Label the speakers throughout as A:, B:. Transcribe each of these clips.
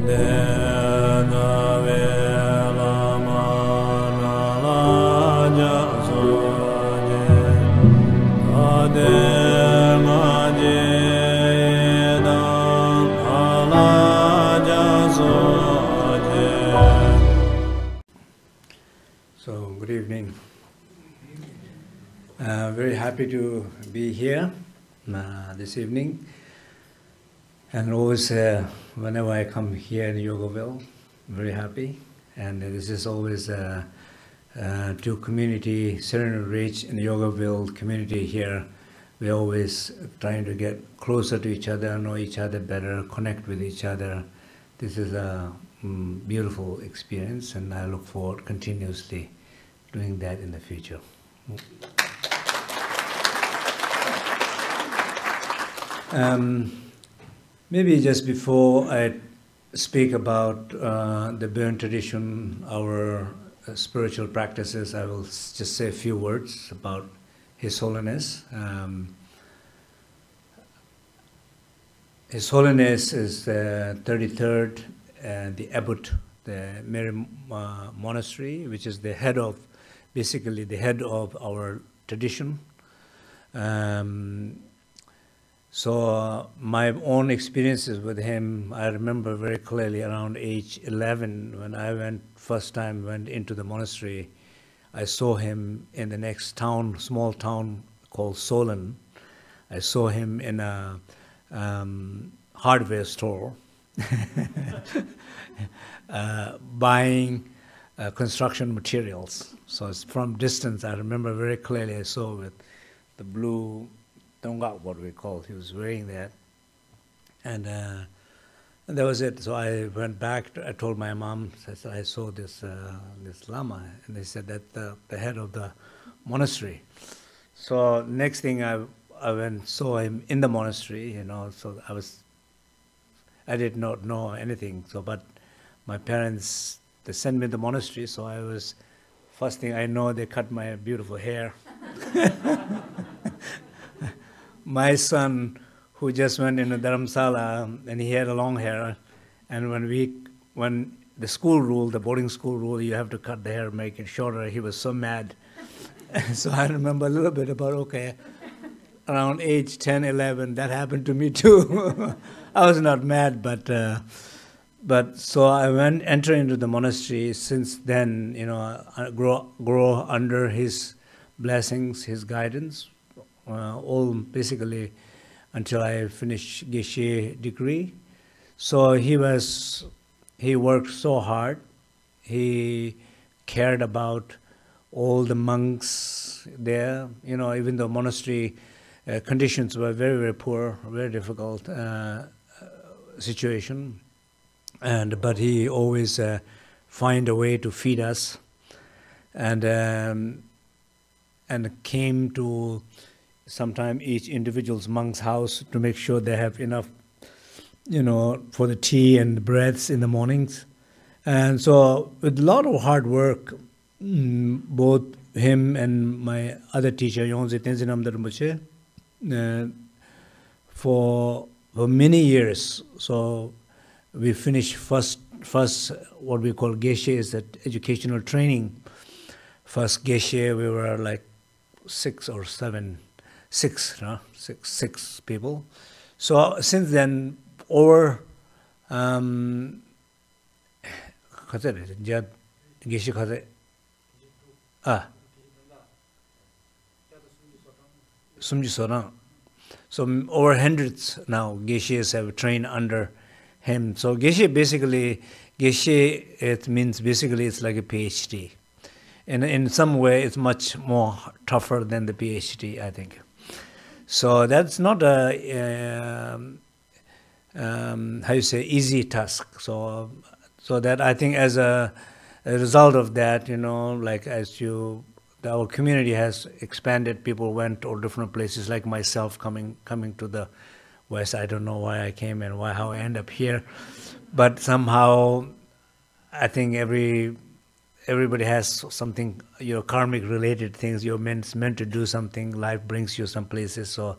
A: So, good evening. Very happy to be here this evening. And always, whenever I come here in Yogaville, very happy. And this is always to community, Serena Ridge and Yogaville community here. We're always trying to get closer to each other, know each other better, connect with each other. This is a beautiful experience, and I look forward continuously doing that in the future. Maybe just before I speak about the Burn tradition, our spiritual practices, I will just say a few words about His Holiness. His Holiness is the 33rd, the abbot, the Mary Monastery, which is the head of, basically the head of our tradition. So my own experiences with him, I remember very clearly around age 11 when I first time went into the monastery. I saw him in the next town, small town called Solon. I saw him in a hardware store buying construction materials. So it's from distance, I remember very clearly I saw with the blue tonga, what we call, he was wearing that. And that was it. So I went back, I told my mom, I saw this Lama, and they said that the head of the monastery. So next thing I went, saw him in the monastery, you know, so I did not know anything. So, but my parents, they sent me to the monastery, so I was, first thing I know, they cut my beautiful hair. My son, who just went in the Dharamsala, and he had a long hair, and when the school rule, the boarding school rule, you have to cut the hair, make it shorter, he was so mad. So I remember a little bit about, okay, around age 10, 11, that happened to me too. I was not mad, but so I enter into the monastery. Since then, you know, I grow under his blessings, his guidance, all basically until I finished Geshe degree. So he worked so hard. He cared about all the monks there. You know, even though monastery conditions were very, very poor, very difficult situation, but he always find a way to feed us, and came to sometime each individual's monk's house to make sure they have enough, you know, for the tea and the breads in the mornings. And so with a lot of hard work, both him and my other teacher, Tenzin Wangyal Rinpoche, for many years. So we finished first what we call Geshe, is that educational training. First Geshe, we were like six people. So since then, over so over hundreds now Geshes have trained under him. So Geshe basically, it means basically it's like a PhD. And in some way it's much more tougher than the PhD, I think. So that's not a, how you say, easy task. So that I think as a result of that, you know, like our community has expanded, people went to different places, like myself coming to the West. I don't know why I came and how I end up here. But somehow I think everybody has something, you know, karmic related things. You're meant to do something. Life brings you some places. So,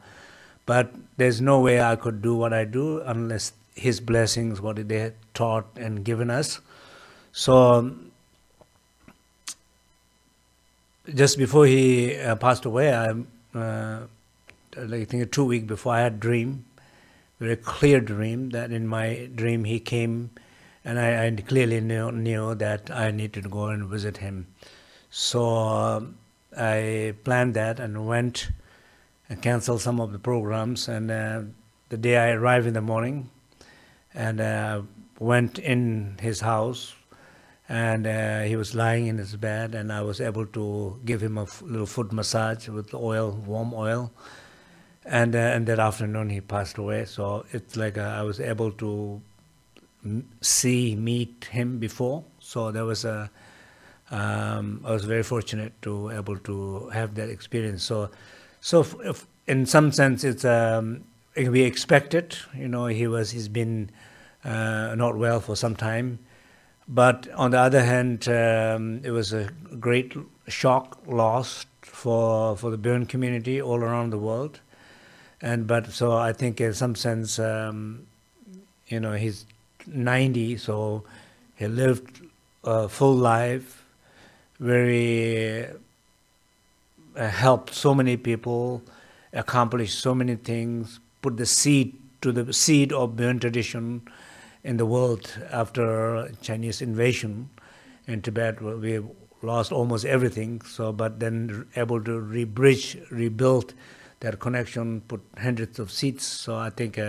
A: but there's no way I could do what I do unless his blessings, what they had taught and given us. So just before he passed away, I think 2 weeks before, I had a dream, very clear dream, that in my dream he came, and I clearly knew that I needed to go and visit him. So I planned that and went and canceled some of the programs, and the day I arrived in the morning, and went in his house, and he was lying in his bed, and I was able to give him a little foot massage with oil, warm oil, and that afternoon he passed away. So it's like I was able to meet him before. So there was I was very fortunate to able to have that experience. So if, in some sense, it's we expected. He's been not well for some time. But on the other hand, it was a great shock, loss for the Burn community all around the world. So I think in some sense, he's 90, so he lived a full life, very helped so many people, accomplished so many things, put the seed of Burn tradition in the world. After Chinese invasion in Tibet, we lost almost everything. But then able to rebuild that connection, put hundreds of seeds. So I think,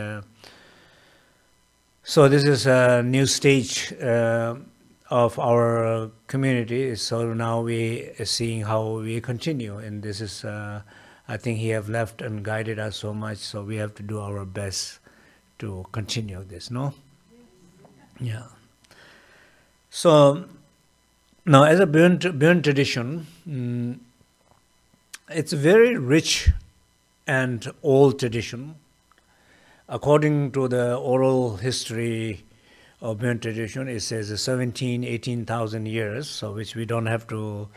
A: so this is a new stage of our community. So now we are seeing how we continue, and this is, I think he have left and guided us so much. So we have to do our best to continue this, no? Yeah. So now, as a Burn tradition, it's a very rich and old tradition. According to the oral history of Burn tradition, it says 18,000 years, so which we don't have to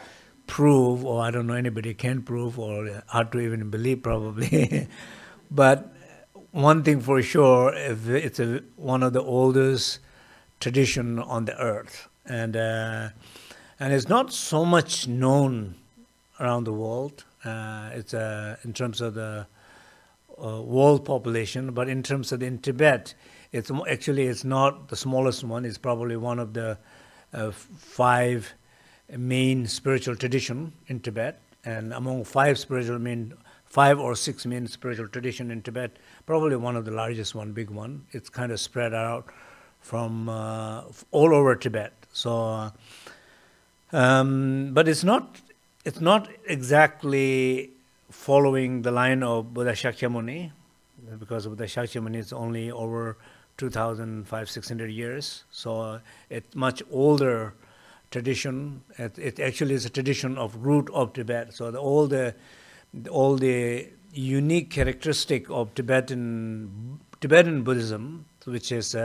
A: prove, or I don't know anybody can prove, or hard to even believe probably. But one thing for sure, it's one of the oldest tradition on the earth, and it's not so much known around the world. It's in terms of the world population, but in terms of in Tibet, it's not the smallest one. It's probably one of the 5 main spiritual tradition in Tibet, and among 5 or 6 main spiritual tradition in Tibet, probably one of the largest one, big one. It's kind of spread out from all over Tibet. So, but it's not exactly following the line of Buddha Shakyamuni, because Buddha Shakyamuni is only over 2,500-600 years. So it's much older tradition. It actually is a tradition of root of Tibet. So all the unique characteristic of Tibetan Buddhism, which is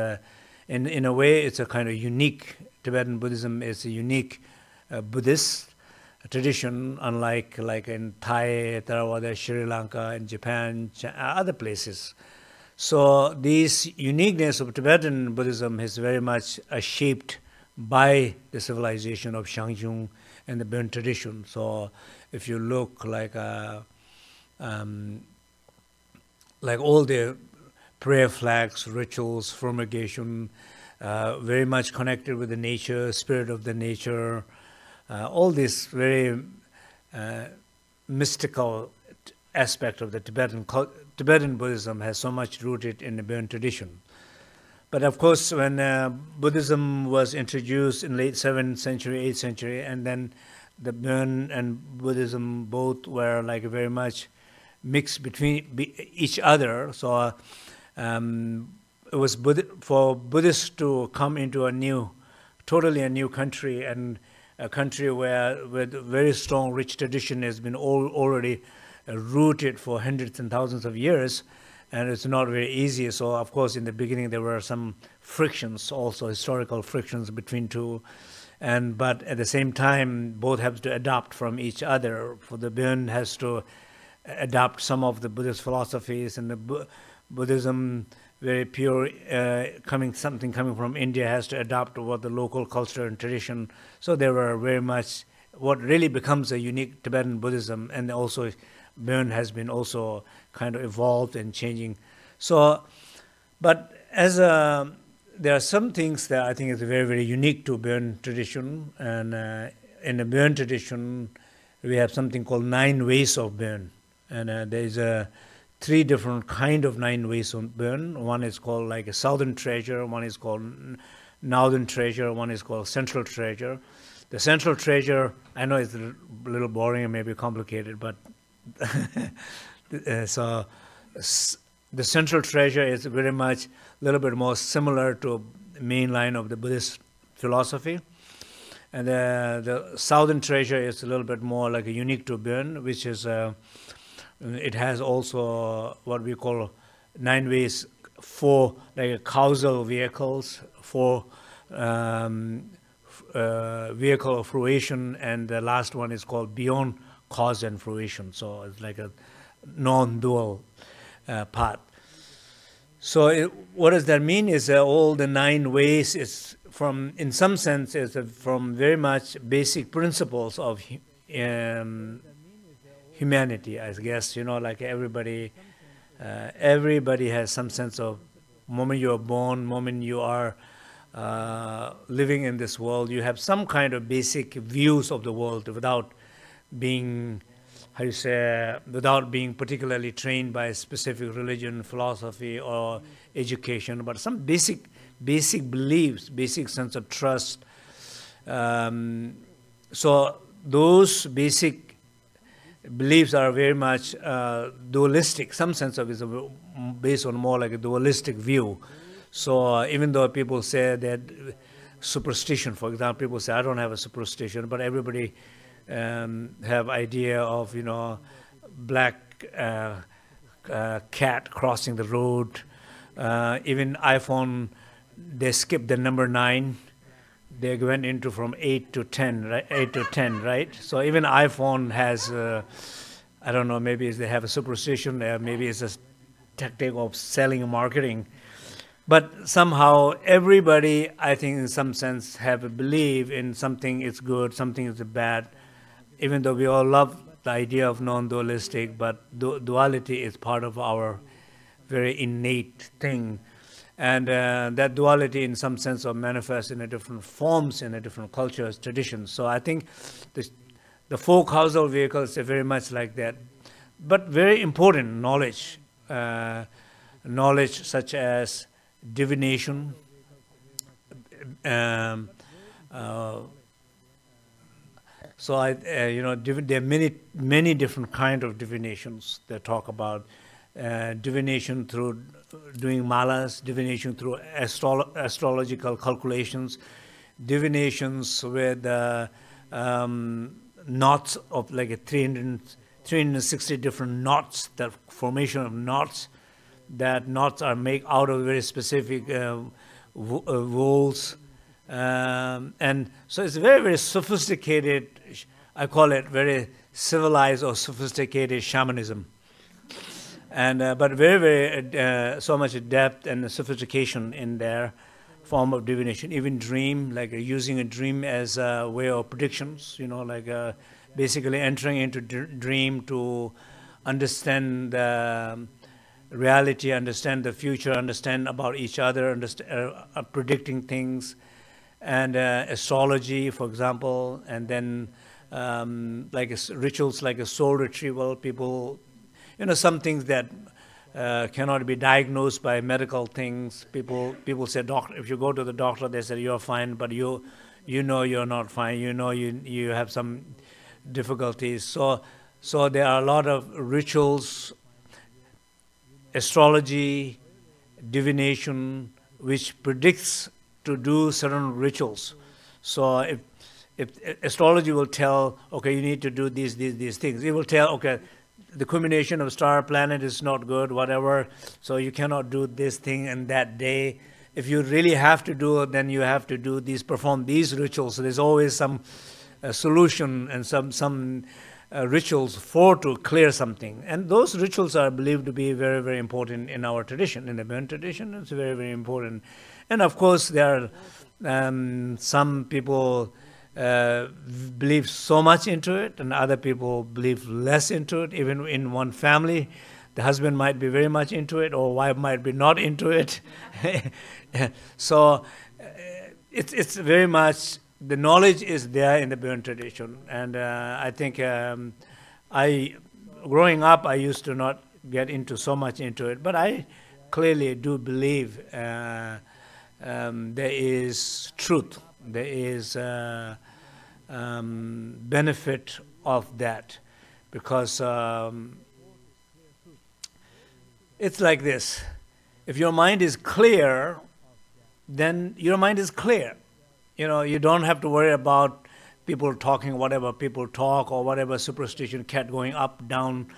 A: in a way, it's a kind of unique. Tibetan Buddhism is a unique Buddhist tradition, unlike like in Thai, Theravada, Sri Lanka, and Japan, other places. So this uniqueness of Tibetan Buddhism is very much shaped by the civilization of Shangjung and the Burn tradition. So if you look like all the prayer flags, rituals, fumigation, very much connected with the nature, spirit of the nature, all this very mystical aspect of the Tibetan Buddhism has so much rooted in the Burn tradition. But of course, when Buddhism was introduced in late 7th century, 8th century, and then the Burn and Buddhism both were like very much mixed between each other. So it was for Buddhists to come into totally a new country, and a country where with very strong, rich tradition has been already rooted for hundreds and thousands of years, and it's not very easy. So of course, in the beginning there were some frictions, also historical frictions between two, but at the same time, both have to adopt from each other. For the Burn has to adopt some of the Buddhist philosophies, and the Buddhism very pure, something coming from India has to adapt to what the local culture and tradition. So they were very much what really becomes a unique Tibetan Buddhism, and also Burn has been also kind of evolved and changing. So, but as there are some things that I think is very, very unique to Burn tradition, and in the Burn tradition, we have something called 9 ways of Burn, and there is 3 different kind of 9 ways of Burn. One is called like a southern treasure, one is called northern treasure, one is called central treasure. The central treasure, I know it's a little boring and maybe complicated, but so the central treasure is very much a little bit more similar to the main line of the Buddhist philosophy. And the southern treasure is a little bit more like a unique to Burn, which is, it has also what we call 9 ways, 4 like causal vehicles, 4 vehicle of fruition, and the last one is called beyond cause and fruition. So it's like a non-dual path. So what does that mean is all the 9 ways is from, in some sense, is from very much basic principles of humanity, I guess. You know, like everybody has some sense of moment you are born, moment you are living in this world, you have some kind of basic views of the world without being, without being particularly trained by a specific religion, philosophy, or education, but some basic beliefs, basic sense of trust. So those basic beliefs are very much dualistic. Some sense of it is based on more like a dualistic view. So even though people say that superstition, for example, people say, I don't have a superstition, but everybody have idea of, you know, black cat crossing the road. Even iPhone, they skipped the number 9. They went into from 8 to 10, right? 8 to 10, right? So even iPhone has, I don't know, maybe they have a superstition, maybe it's a tactic of selling and marketing. But somehow everybody, I think in some sense, have a belief in something is good, something is bad, even though we all love the idea of non-dualistic, but duality is part of our very innate thing. And that duality in some sense of manifests in a different forms, in a different cultures, traditions. So I think the 4 causal vehicles are very much like that. But very important knowledge, knowledge such as divination, so you know, there are many different kind of divinations that talk about divination through doing malas, divination through astrological calculations, divinations with knots of like a 360 different knots, the formation of knots. That knots are made out of very specific wools, and so it's very, very sophisticated. I call it very civilized or sophisticated shamanism, and but very, very so much depth and sophistication in their form of divination. Even dream, like using a dream as a way of predictions. You know, like basically entering into dream to understand the reality, understand the future, understand about each other, predicting things, and astrology, for example, and then like rituals like a soul retrieval. People, you know, some things that cannot be diagnosed by medical things. People say, doctor, if you go to the doctor, they say you're fine, but you know you're not fine. You know you have some difficulties. So there are a lot of rituals, astrology, divination, which predicts to do certain rituals. So if astrology will tell, okay, you need to do these things. It will tell, okay, the combination of star planet is not good, whatever, so you cannot do this thing and that day. If you really have to do it, then you have to do perform these rituals. So there's always some solution and some rituals for to clear something. And those rituals are believed to be very, very important in our tradition. In the Burn tradition, it's very, very important. And of course, there are some people believe so much into it, and other people believe less into it. Even in one family, the husband might be very much into it, or wife might be not into it. So it's very much, the knowledge is there in the Burn tradition. And I think growing up, I used to not get into so much into it, but I clearly do believe there is truth, there is benefit of that, because it's like this. If your mind is clear, then your mind is clear. You know, you don't have to worry about people talking whatever people talk, or whatever superstition, cat going up, down,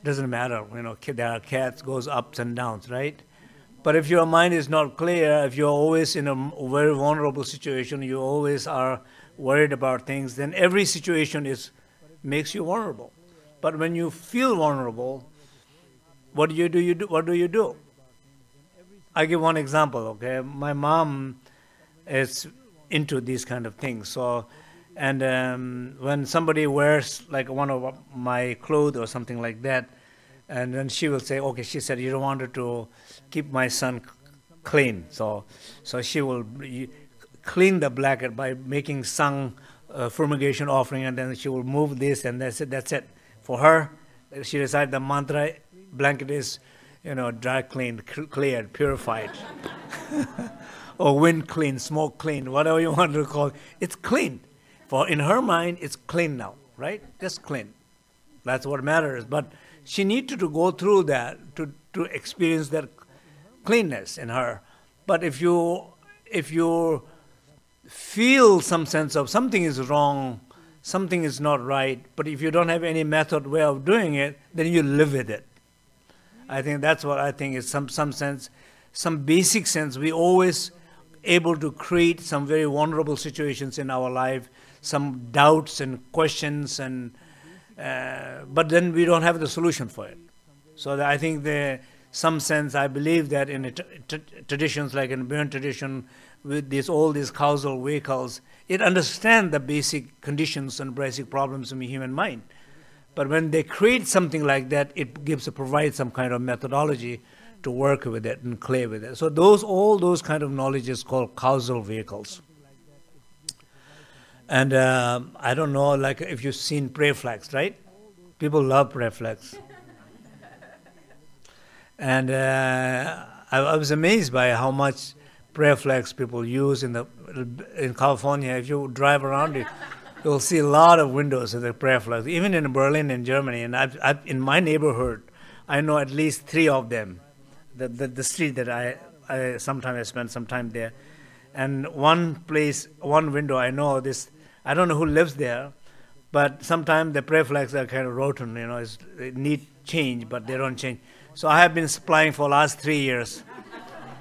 A: doesn't matter. You know, there are cats goes ups and downs, right? But if your mind is not clear, if you're always in a very vulnerable situation, you always are worried about things, then every situation makes you vulnerable. But when you feel vulnerable, what do you do? What do you do? I give one example, okay? My mom is into these kind of things. So, and when somebody wears like one of my clothes or something like that, and then she will say, okay, she said, you don't want her to keep my son clean. So she will clean the blanket by making sang fumigation offering, and then she will move this, and that's it. That's it. For her, she recites the mantra, blanket is, dry cleaned, cleared, purified. Or wind clean, smoke clean, whatever you want to call it. It's clean. For in her mind, it's clean now, right? Just clean. That's what matters. But she needed to go through that to experience that cleanness in her. But if you feel some sense of something is wrong, something is not right, but if you don't have any method, way of doing it, then you live with it. I think that's what I think is some sense, some basic sense. We always able to create some very vulnerable situations in our life, some doubts and questions, and but then we don't have the solution for it. So I think some sense, I believe that in traditions like in Burn tradition, with all these causal vehicles, it understands the basic conditions and basic problems in the human mind. But when they create something like that, it provides some kind of methodology to work with it and play with it. So all those kind of knowledge is called causal vehicles. And I don't know, like if you've seen prayer flags, right? People love prayer flags. And I was amazed by how much prayer flags people use in California. If you drive around, you'll see a lot of windows with the prayer flags. Even in Berlin and Germany, and I've in my neighborhood, I know at least 3 of them. The street that I sometimes spend some time there, and one window I know this. I don't know who lives there, but sometimes the prayer flags are kind of rotten. They need change, but they don't change. So I have been supplying for the last 3 years.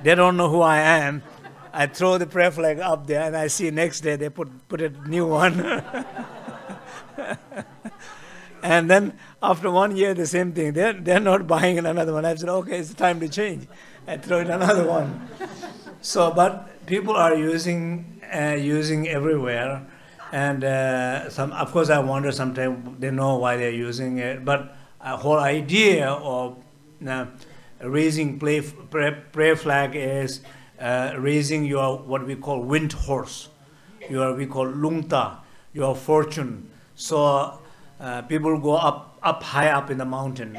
A: They don't know who I am. I throw the prayer flag up there, and I see next day they put a new one. And then after 1 year, the same thing. They're not buying another one. I said, okay, it's time to change. I throw in another one. So, but people are using everywhere, and of course, I wonder sometimes they know why they're using it. But a whole idea of raising prayer flag is raising your what we call wind horse, we call lungta, your fortune. So people go up high up in the mountain,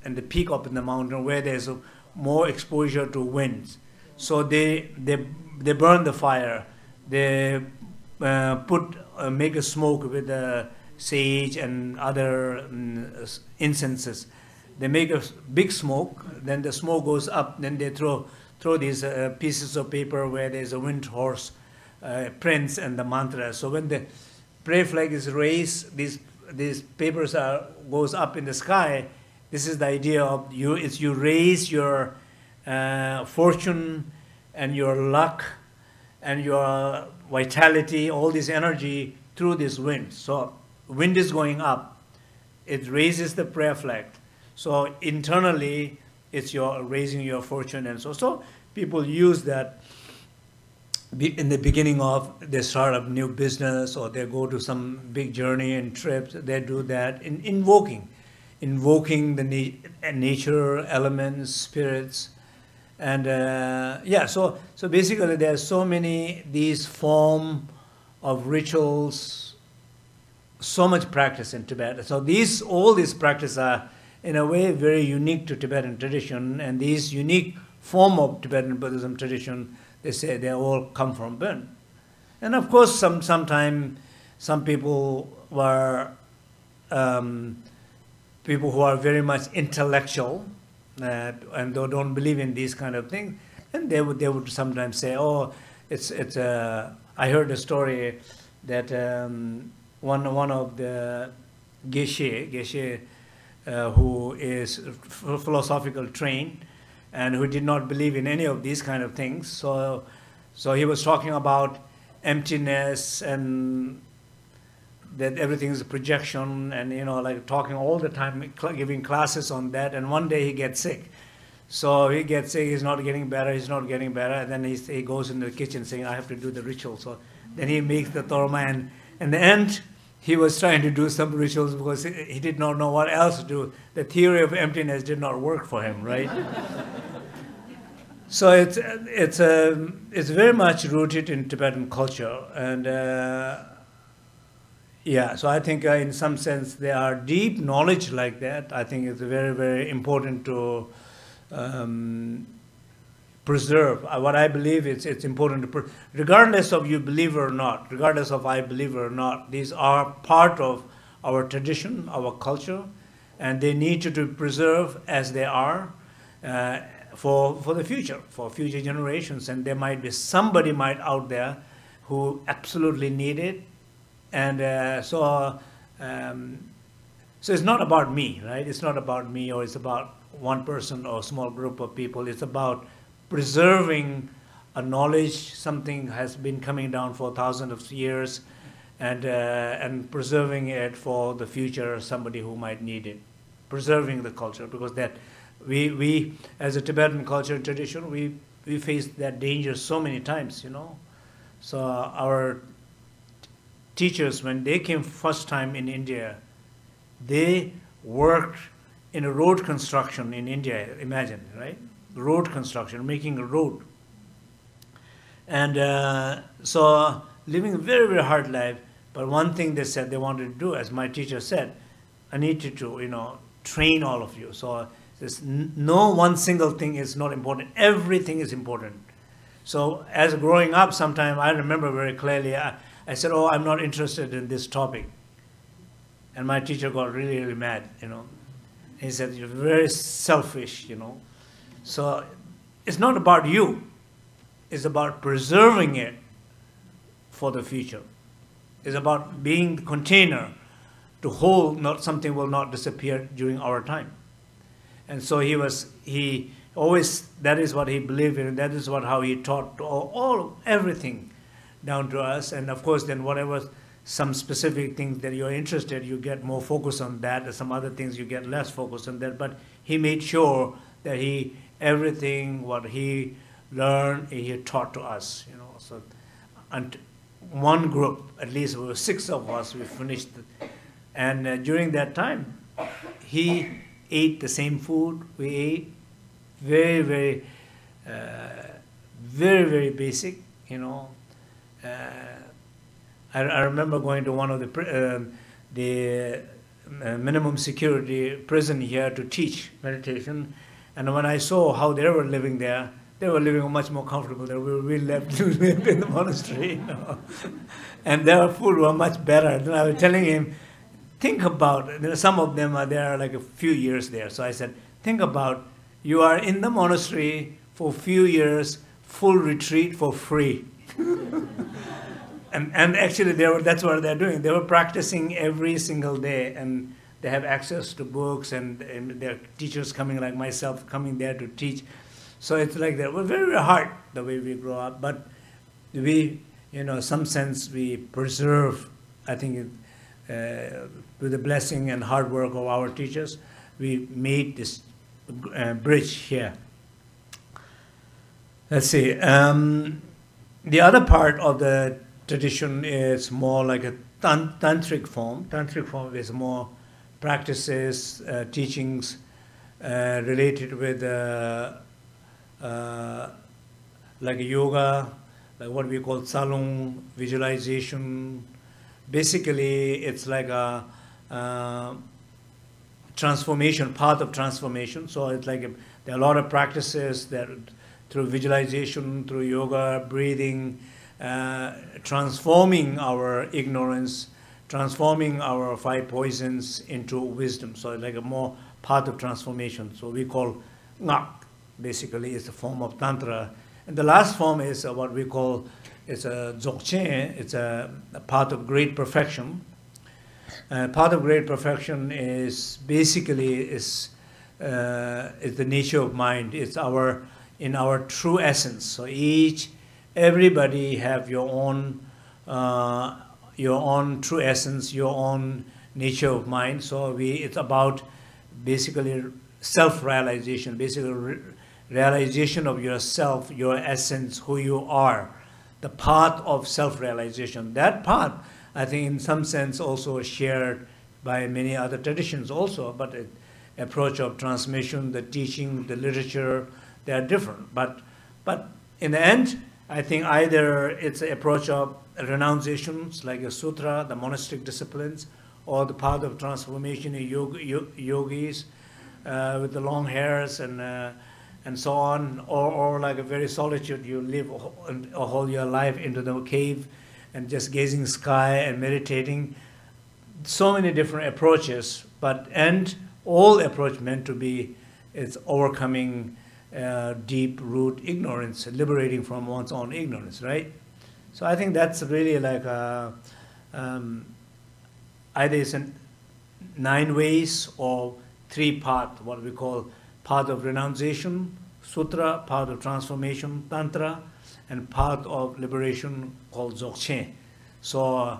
A: and the peak up in the mountain where there's more exposure to winds. So they burn the fire. They make a smoke with sage and other incenses. They make a big smoke, then the smoke goes up, then they throw these pieces of paper where there's a wind horse prints and the mantra. So when the prayer flag is raised, these papers goes up in the sky. This is the idea of you raise your fortune and your luck and your vitality, all this energy through this wind. So wind is going up. it raises the prayer flag. So internally, it's your raising your fortune, and so people use that in the beginning of they start a new business, or they go to some big journey and trips. They do that in invoking the nature elements, spirits, and yeah. So basically, there are so many these form of rituals, so much practice in Tibet. So all these practices are in a way very unique to Tibetan tradition, and these unique form of Tibetan Buddhism tradition, they say they all come from Burma. And of course, sometimes some people were people who are very much intellectual and they don't believe in these kind of things, and they would sometimes say, "Oh, it's I heard a story that one of the Geshe who is philosophical trained and who did not believe in any of these kind of things. So he was talking about emptiness and that everything is a projection, and like talking all the time, giving classes on that. And one day he gets sick. So he gets sick, he's not getting better, and then he goes in the kitchen saying, I have to do the ritual. So then he makes the torma, and in the end, he was trying to do some rituals because he did not know what else to do. The theory of emptiness did not work for him, right? So it's very much rooted in Tibetan culture, and yeah. So I think in some sense there are deep knowledge like that. I think it's very, very important to preserve. What I believe it's important to, regardless of you believe or not, regardless of I believe or not, these are part of our tradition, our culture, and they need to be preserved as they are for the future, for future generations. And there might be somebody out there who absolutely need it, and so it's not about me, right? It's not about me, or it's about one person or a small group of people. It's about preserving a knowledge, something has been coming down for thousands of years, and preserving it for the future, somebody who might need it. Preserving the culture, because that we as a Tibetan culture and tradition, we face that danger so many times, So our teachers, when they came first time in India, they worked in a road construction in India, imagine, right? Road construction, making a road. And so living a very, very hard life, but one thing they said they wanted to do, as my teacher said, I need you to, train all of you. So there's no one single thing is not important. Everything is important. So as growing up, sometime I remember very clearly, I said, oh, I'm not interested in this topic. And my teacher got really, really mad, He said, you're very selfish, So it's not about you. It's about preserving it for the future. It's about being the container to hold, not something will not disappear during our time. And so he always, that is what he believed in, and that is how he taught everything down to us. And of course, then whatever some specific things that you're interested, you get more focus on that, and some other things you get less focus on that. But he made sure that everything what he learned, he taught to us, So, and one group, at least there were 6 of us, we finished it. And during that time, he ate the same food we ate, very, very, very, very basic, I remember going to one of the minimum security prison here to teach meditation, and when I saw how they were living there, they were living much more comfortable there. We left to live in the monastery, and their food was much better. And I was telling him, think about, some of them are there like a few years there. So I said, think about, you are in the monastery for a few years, full retreat for free. And actually, that's what they're doing. They were practicing every single day, and they have access to books, and their teachers coming, like myself, coming there to teach. So it's like that. It was very, very hard the way we grow up, but we, some sense, we preserve. I think with the blessing and hard work of our teachers, we made this bridge here. Let's see. The other part of the tradition is more like a tantric form. Tantric form is more practices, teachings related with like yoga, like what we call salung, visualization. Basically, it's like a transformation, path of transformation. So it's like there are a lot of practices that through visualization, through yoga, breathing, transforming our ignorance, transforming our 5 poisons into wisdom. So it's like a more path of transformation. So we call ngak, basically, is a form of tantra. And the last form is what we call, it's a dzogchen, it's a path of great perfection. Path of great perfection is basically is the nature of mind. It's in our true essence. So everybody have your own true essence, your own nature of mind. So it's about basically self-realization, basically realization of yourself, your essence, who you are, the path of self-realization. That path, I think, in some sense, also shared by many other traditions also, but the approach of transmission, the teaching, the literature, they are different. But in the end, I think either it's an approach of renunciations, like a sutra, the monastic disciplines, or the path of transformation in yogis with the long hairs and so on, or like a very solitude, you live a whole your life into the cave and just gazing sky and meditating. So many different approaches, and all approach meant to be, it's overcoming deep root ignorance, liberating from one's own ignorance, right? So I think that's really like either it's 9 ways or 3 paths, what we call path of renunciation, sutra, path of transformation, tantra, and path of liberation called dzogchen. So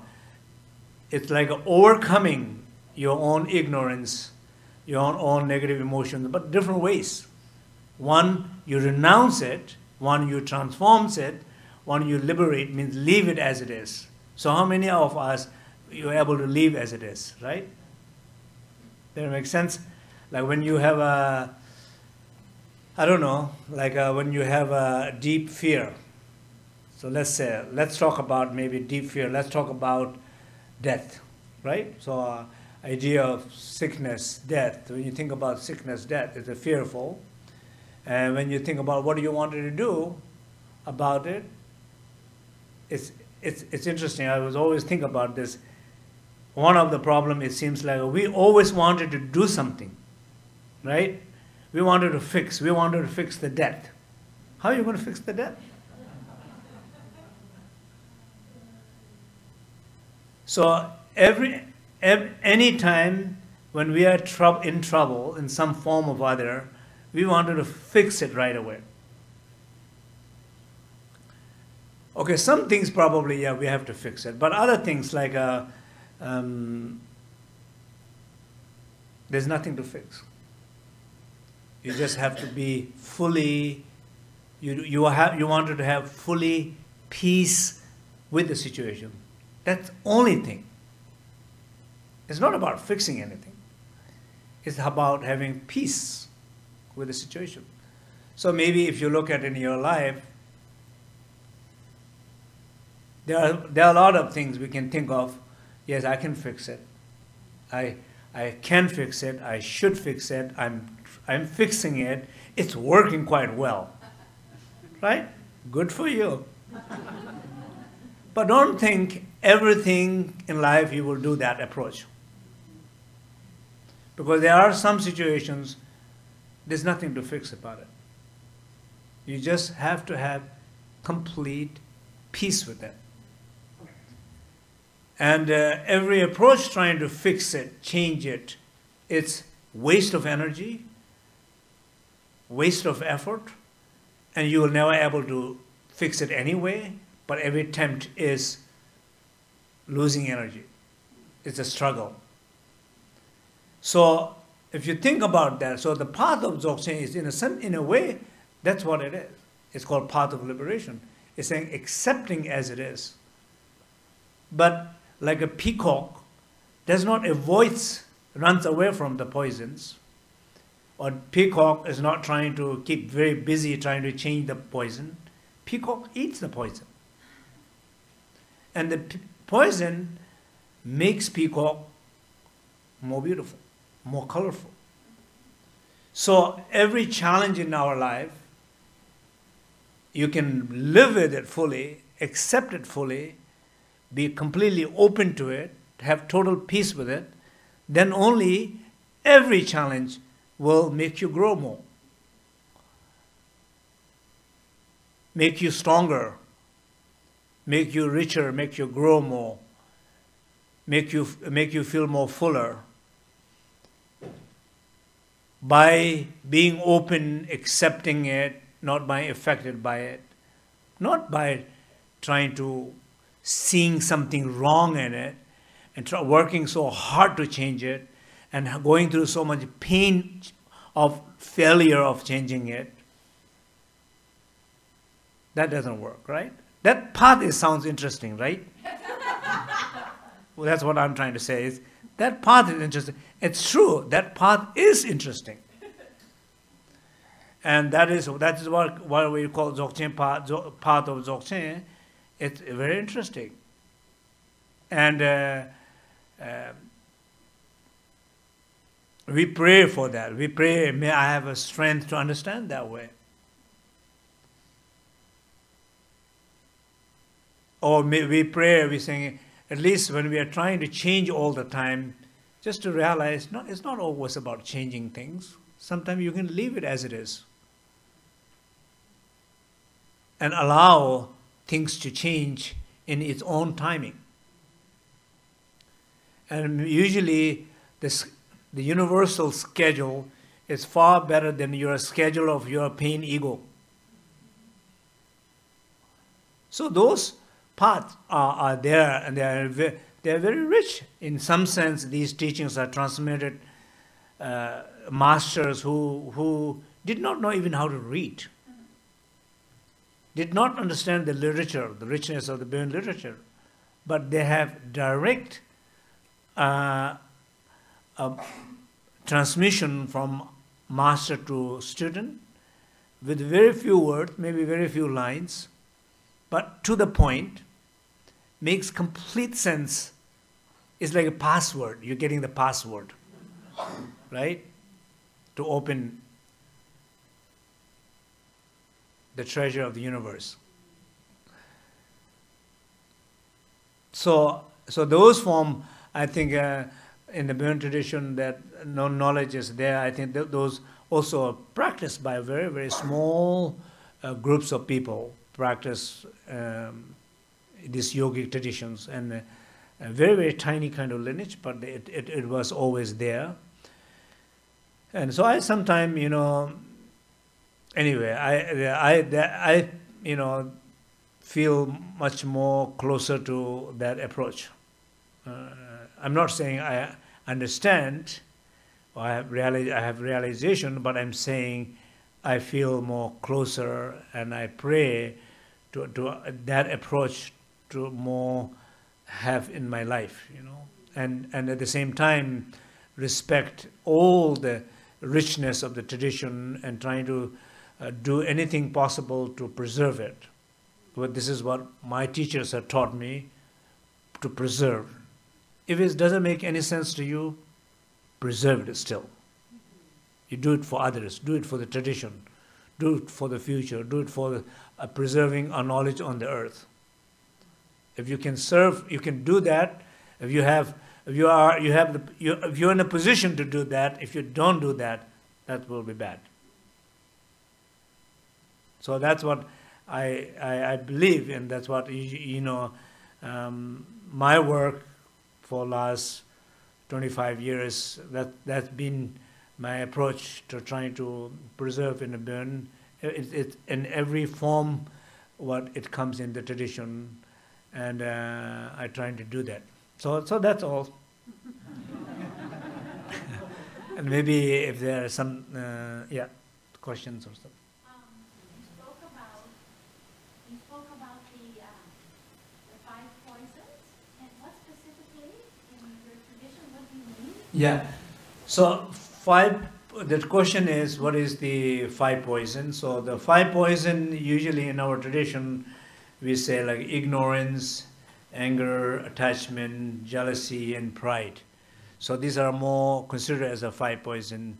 A: it's like overcoming your own ignorance, your own negative emotions, but different ways. One, you renounce it. One, you transform it. One, you liberate, means leave it as it is. So how many of us you're able to leave as it is, right? Does that make sense? Like when you have a, I don't know, like when you have a deep fear. So let's talk about maybe deep fear. Let's talk about death, right? So idea of sickness, death. When you think about sickness, death, it's fearful. And when you think about what you wanted to do about it, it's interesting. I was always think about this. One of the problems, it seems like we always wanted to do something, right? We wanted to fix the death. How are you going to fix the death? So any time when we are in trouble in some form or other, we wanted to fix it right away. Okay, some things probably, yeah, we have to fix it. But other things like there's nothing to fix. You just have to be fully, you wanted to have fully peace with the situation. That's the only thing. It's not about fixing anything. It's about having peace with the situation. So maybe if you look at in your life, there are a lot of things we can think of. Yes, I can fix it. I can fix it. I should fix it. I'm fixing it. It's working quite well. Right? Good for you. But don't think everything in life you will do that approach. Because there are some situations there's nothing to fix about it. You just have to have complete peace with it. And every approach trying to fix it, change it, it's waste of energy, waste of effort, and you will never be able to fix it anyway, but every attempt is losing energy. It's a struggle. So if you think about that, so the path of Dzogchen is in a way, that's what it is. It's called path of liberation. It's saying accepting as it is. But like a peacock does not avoid, runs away from the poisons, or peacock is not trying to keep very busy trying to change the poison. Peacock eats the poison. And the poison makes peacock more beautiful, more colorful. So every challenge in our life, you can live with it fully, accept it fully, be completely open to it, have total peace with it, then only every challenge will make you grow more, make you stronger, make you richer, make you grow more, make you feel more fuller. By being open, accepting it, not by affected by it, not by trying to seeing something wrong in it and working so hard to change it and going through so much pain of failure of changing it. That doesn't work, right? That path sounds interesting, right? Well, that's what I'm trying to say. Is that path is interesting. It's true. That path is interesting. And that is what we call Dzogchen path of Dzogchen. It's very interesting. And we pray for that. We pray, may I have a strength to understand that way. Or we pray, we sing, at least when we are trying to change all the time, just to realize it's not always about changing things. Sometimes you can leave it as it is and allow things to change in its own timing. And usually the universal schedule is far better than your schedule of your pain ego. So those paths are there, and they're very rich. In some sense, these teachings are transmitted masters who did not know even how to read, did not understand the literature, the richness of the Burn literature, but they have direct transmission from master to student with very few words, maybe very few lines, but to the point, makes complete sense. It's like a password. You're getting the password, right? To open the treasure of the universe. So those form, I think, in the Burn tradition, that knowledge is there. I think those also are practiced by very, very small groups of people, practice these yogic traditions, and a very, very tiny kind of lineage, but it was always there. And so I sometimes, anyway, I feel much more closer to that approach. I'm not saying I understand or I have realization, but I'm saying I feel more closer, and I pray to that approach to more have in my life, and at the same time respect all the richness of the tradition and trying to do anything possible to preserve it. But this is what my teachers have taught me, to preserve. If it doesn't make any sense to you, preserve it still. You do it for others, do it for the tradition, do it for the future, do it for preserving our knowledge on the earth. If you can serve, you can do that. If you're in a position to do that, if you don't do that, that will be bad. So that's what I believe, and that's what my work for last 25 years. That's been my approach to trying to preserve in the Burn. It's in every form what it comes in the tradition, and I trying to do that. So that's all. And maybe if there are some, questions or something.
B: You spoke about the 5 poisons, and what specifically in your tradition, what do you mean?
A: Yeah. So the question is, what is the 5 poison? So the 5 poison, usually in our tradition, we say like ignorance, anger, attachment, jealousy, and pride. So these are more considered as a 5 poison.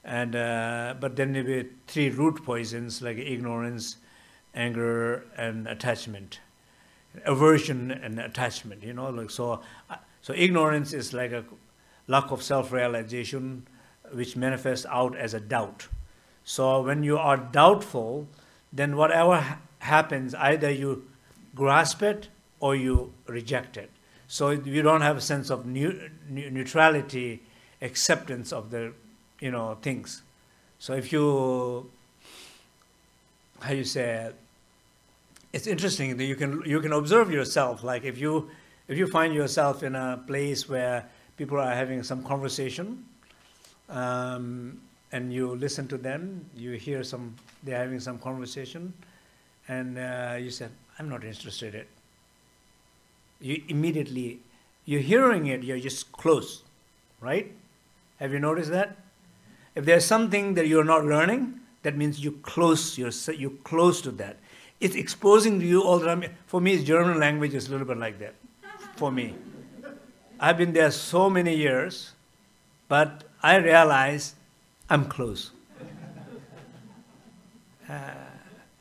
A: And but then there will be 3 root poisons like ignorance, anger, and attachment, aversion and attachment. Like so ignorance is like a lack of self-realization, which manifests out as a doubt. So when you are doubtful, then whatever happens, either you grasp it or you reject it. So you don't have a sense of neutrality, acceptance of the things. So if you, how you say, it's interesting that you can observe yourself. Like if you find yourself in a place where people are having some conversation, and you listen to them, you hear they're having some conversation, and you said, I'm not interested in it. You immediately, you're hearing it, you're just close, right? Have you noticed that? If there's something that you're not learning, that means you're close to that. It's exposing to you all the time. For me, German language is a little bit like that, for me. I've been there so many years, but I realize I'm close.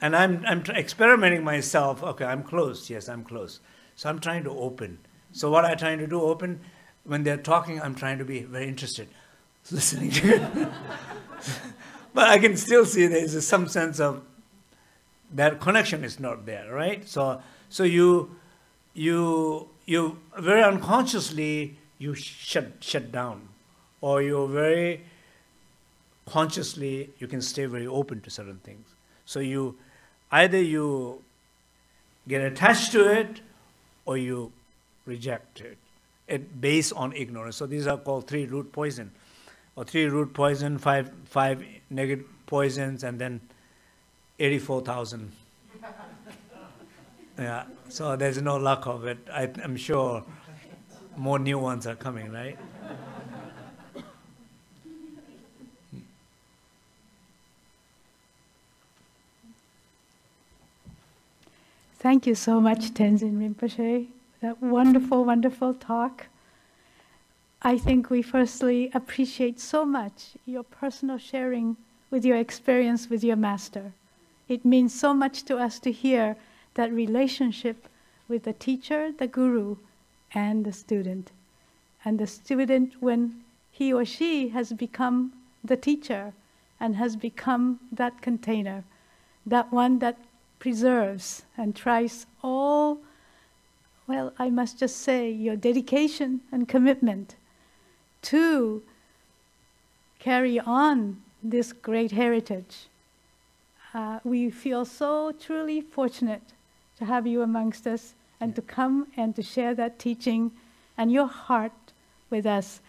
A: And I'm experimenting myself. Okay, I'm close. Yes, I'm close. So I'm trying to open. So what I'm trying to do, open. When they're talking, I'm trying to be very interested, listening to it. But I can still see there's some sense of that connection is not there, right? So you very unconsciously you shut down, or you very consciously you can stay very open to certain things. So either you get attached to it or you reject it based on ignorance. So these are called 3 root poison, or 3 root poison, 5 negative poisons, and then 84,000. Yeah, so there's no luck of it. I'm sure more new ones are coming, right?
C: Thank you so much, Tenzin Rinpoche. That wonderful, wonderful talk. I think we firstly appreciate so much your personal sharing with your experience with your master. It means so much to us to hear that relationship with the teacher, the guru, and the student. And the student, when he or she has become the teacher and has become that container, that one that preserves and tries all, well, I must just say, your dedication and commitment to carry on this great heritage. We feel so truly fortunate to have you amongst us and to come and to share that teaching and your heart with us.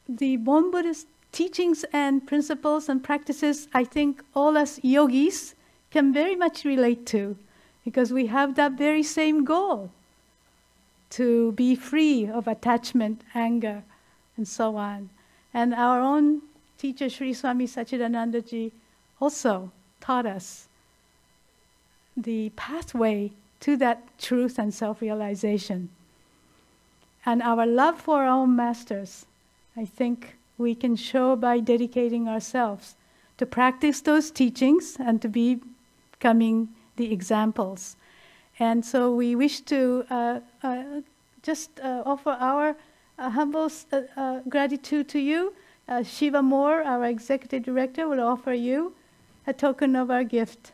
C: The Bon Buddhist teachings and principles and practices, I think all us yogis can very much relate to, because we have that very same goal, to be free of attachment, anger, and so on. And our own teacher, Sri Swami Satchidanandaji, also taught us the pathway to that truth and self-realization. And our love for our own masters, I think we can show by dedicating ourselves to practice those teachings and to be becoming the examples. And so we wish to just offer our humble gratitude to you. Shiva Moore, our executive director, will offer you a token of our gift.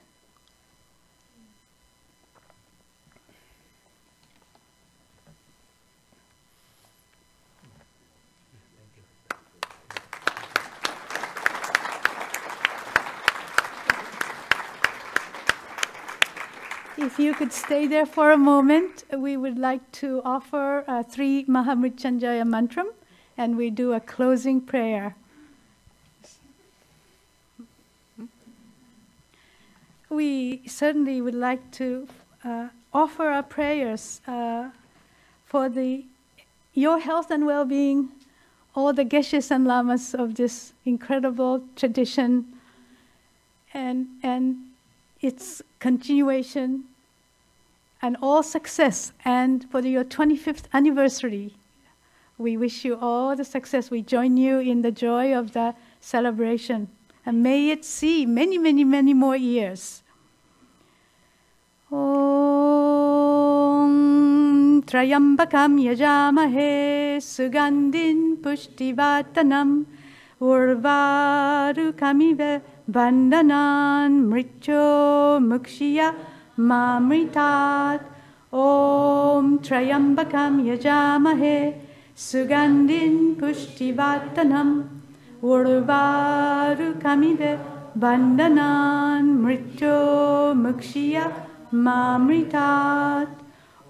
C: If you could stay there for a moment, we would like to offer 3 Mahamrityunjaya mantram, and we do a closing prayer. We certainly would like to offer our prayers for your health and well-being, all the geshes and lamas of this incredible tradition, and its continuation, and all success. And for your 25th anniversary, we wish you all the success. We join you in the joy of the celebration. And may it see many, many, many more years. Om Trayambakam Yajamahe Sugandhin Pushtivatanam Urvarukamive Vandanan Mrityo Mukshiya Mamritat. Om Trayambakam Yajamahe Sugandhin Pushtivatanam Urvarukamive Vandanan Mrityo Mukshiya Mamritat.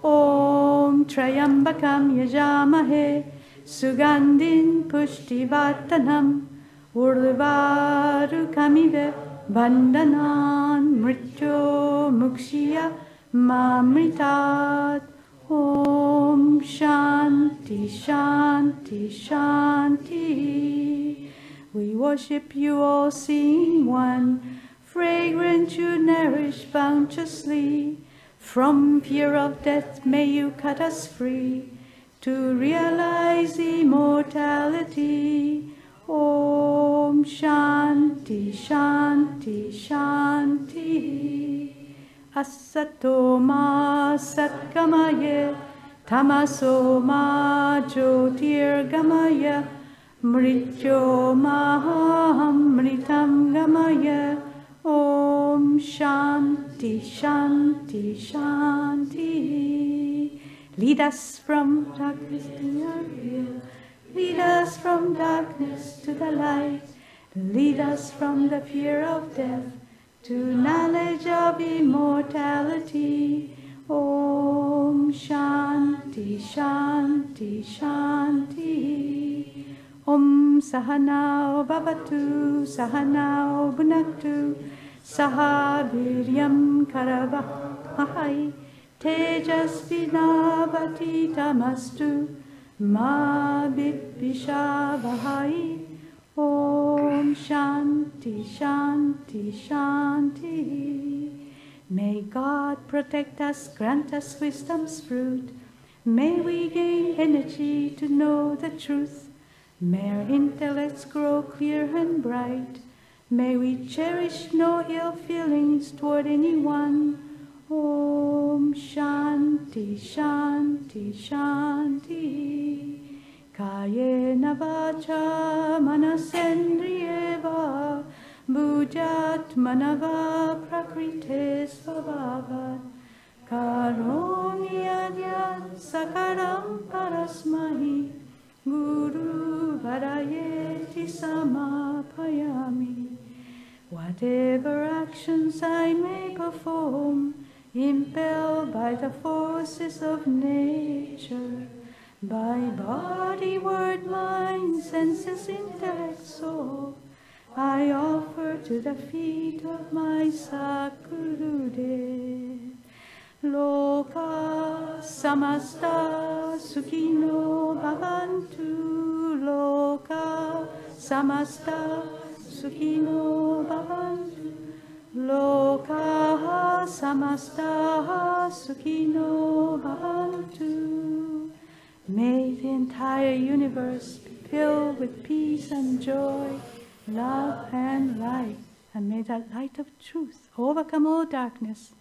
C: Om Trayambakam Yajamahe Sugandhin Pushtivatanam Urvarukamive Vandanan Mrityo Mukshiya Mamritat. Om Shanti Shanti Shanti. We worship you, all seeing one, fragrant you nourish bounteously. From fear of death may you cut us free, to realize immortality. Om Shanti Shanti Shanti. Asato ma satgamaya, tamaso ma jyotirgamaya, mrityo mahamritam gamaya. Om Shanti Shanti Shanti. Lead us from darkness to your will. Lead us from darkness to the light. Lead us from the fear of death to knowledge of immortality. Om Shanti Shanti Shanti. Om Sahanao Bhavatu Sahanao Bhunaktu Saha Viryam Karavahai Tejasvinavati Tamastu Ma Vidvishavahai. Om Shanti Shanti Shanti. May God protect us, grant us wisdom's fruit. May we gain energy to know the truth. May our intellects grow clear and bright. May we cherish no ill feelings toward anyone. Om Shanti Shanti Shanti. Kayena vacha manasendriyeva bhujatmanava prakrite svabhavat karomyadhyat sakaram parasmahi guru varayeti samapayami. Whatever actions I may perform, impelled by the forces of nature, by body, word, mind, senses, intellect, soul, I offer to the feet of my Sakurudev. Loka samasta sukhino bhavantu. Loka samasta sukhino bhavantu. Loka samasta sukhino bhavantu. May the entire universe be filled with peace and joy, love and light, and may that light of truth overcome all darkness.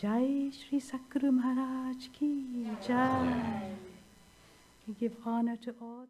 C: Jai Shri Sakuru Maharaj Ki Jai. We give honor to all.